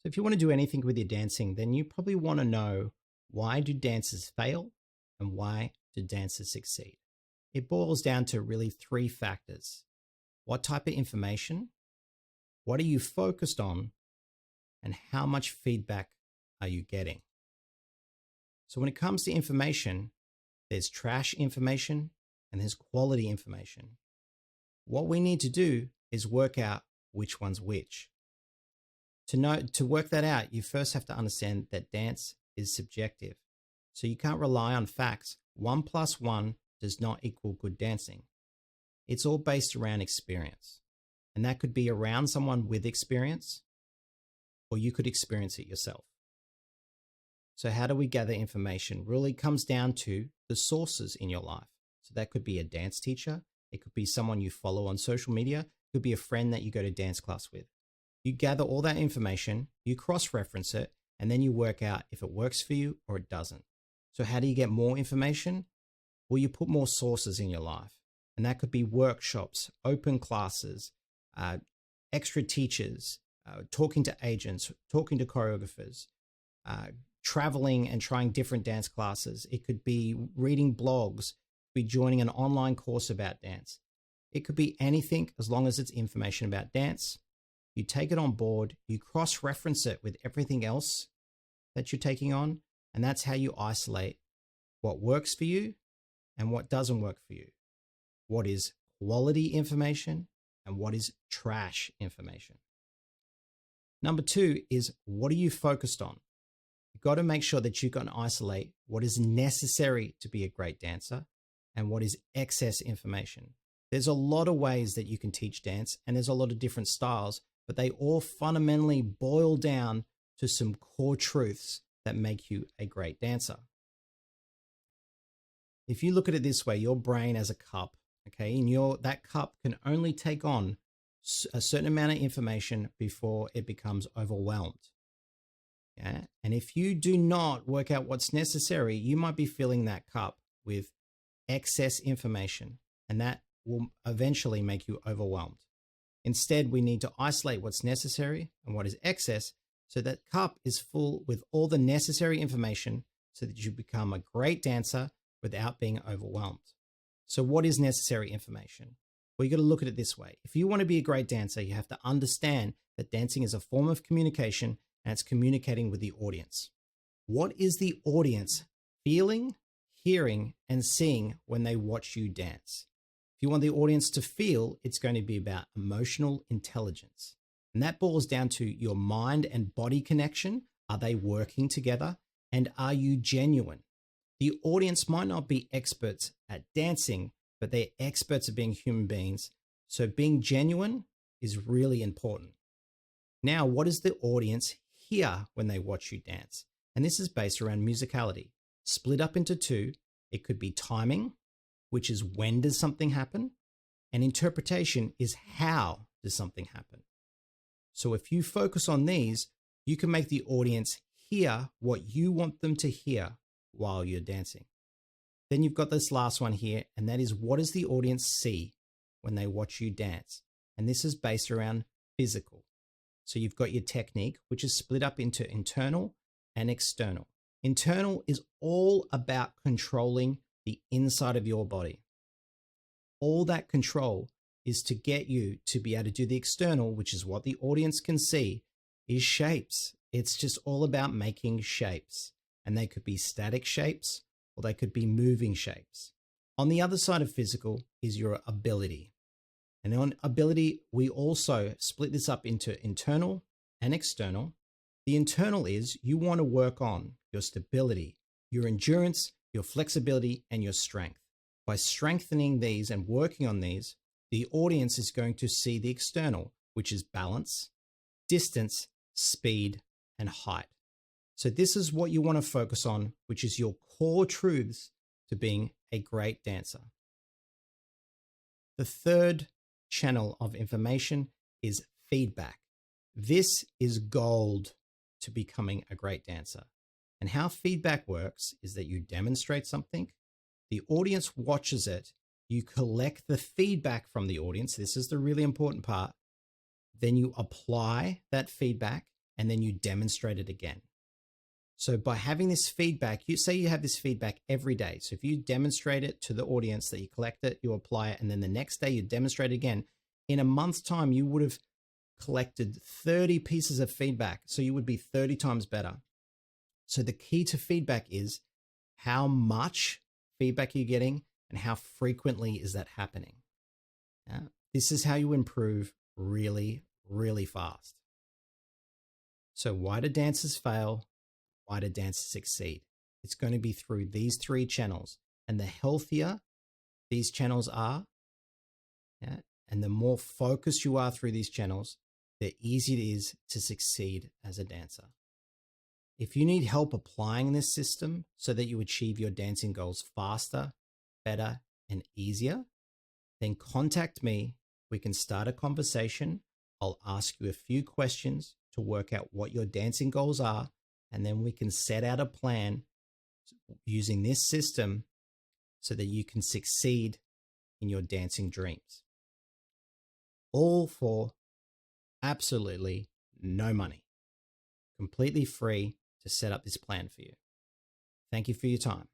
So if you want to do anything with your dancing, then you probably want to know, why do dancers fail and why do dancers succeed? It boils down to really three factors. What type of information? What are you focused on? And how much feedback are you getting? So when it comes to information, there's trash information and there's quality information. What we need to do is work out which one's which. To work that out, you first have to understand that dance is subjective. So you can't rely on facts. 1 + 1 does not equal good dancing. It's all based around experience. And that could be around someone with experience, or you could experience it yourself. So how do we gather information? Really comes down to the sources in your life. So that could be a dance teacher. It could be someone you follow on social media. It could be a friend that you go to dance class with. You gather all that information, you cross-reference it, and then you work out if it works for you or it doesn't. So how do you get more information? Well, you put more sources in your life. And that could be workshops, open classes, extra teachers, talking to agents, talking to choreographers, traveling and trying different dance classes. It could be reading blogs, be joining an online course about dance. It could be anything as long as it's information about dance. You take it on board, you cross-reference it with everything else that you're taking on, and that's how you isolate what works for you and what doesn't work for you. What is quality information and what is trash information. Number 2 is, what are you focused on? You've got to make sure that you can isolate what is necessary to be a great dancer and what is excess information. There's a lot of ways that you can teach dance, and there's a lot of different styles, but they all fundamentally boil down to some core truths that make you a great dancer. If you look at it this way, your brain as a cup, okay, and that cup can only take on a certain amount of information before it becomes overwhelmed. Yeah? And if you do not work out what's necessary, you might be filling that cup with excess information, and that will eventually make you overwhelmed. Instead, we need to isolate what's necessary and what is excess, so that cup is full with all the necessary information so that you become a great dancer without being overwhelmed. So what is necessary information? Well, you got to look at it this way. If you want to be a great dancer, you have to understand that dancing is a form of communication, and it's communicating with the audience. What is the audience feeling, hearing, and seeing when they watch you dance? If you want the audience to feel, it's going to be about emotional intelligence. And that boils down to your mind and body connection. Are they working together? And are you genuine? The audience might not be experts at dancing, but they're experts at being human beings. So being genuine is really important. Now, what does the audience hear when they watch you dance? And this is based around musicality. Split up into 2. It could be timing, which is when does something happen? And interpretation is how does something happen? So if you focus on these, you can make the audience hear what you want them to hear while you're dancing. Then you've got this last one here, and that is, what does the audience see when they watch you dance? And this is based around physical. So you've got your technique, which is split up into internal and external. Internal is all about controlling the inside of your body. All that control is to get you to be able to do the external, which is what the audience can see, is shapes. It's just all about making shapes. And they could be static shapes or they could be moving shapes. On the other side of physical is your ability. And on ability, we also split this up into internal and external. The internal is you want to work on your stability, your endurance, your flexibility, and your strength. By strengthening these and working on these, the audience is going to see the external, which is balance, distance, speed, and height. So this is what you want to focus on, which is your core truths to being a great dancer. The third channel of information is feedback. This is gold to becoming a great dancer. And how feedback works is that you demonstrate something, the audience watches it, you collect the feedback from the audience. This is the really important part. Then you apply that feedback and then you demonstrate it again. So by having this feedback, you say you have this feedback every day. So if you demonstrate it to the audience, that you collect it, you apply it, and then the next day you demonstrate it again, in a month's time, you would have collected 30 pieces of feedback. So you would be 30 times better. So the key to feedback is how much feedback you're getting and how frequently is that happening. Yeah? This is how you improve really, really fast. So why do dancers fail? Why do dancers succeed? It's going to be through these 3 channels. And the healthier these channels are, yeah, and the more focused you are through these channels, the easier it is to succeed as a dancer. If you need help applying this system so that you achieve your dancing goals faster, better, and easier, then contact me. We can start a conversation. I'll ask you a few questions to work out what your dancing goals are, and then we can set out a plan using this system so that you can succeed in your dancing dreams. All for absolutely no money. Completely free to set up this plan for you. Thank you for your time.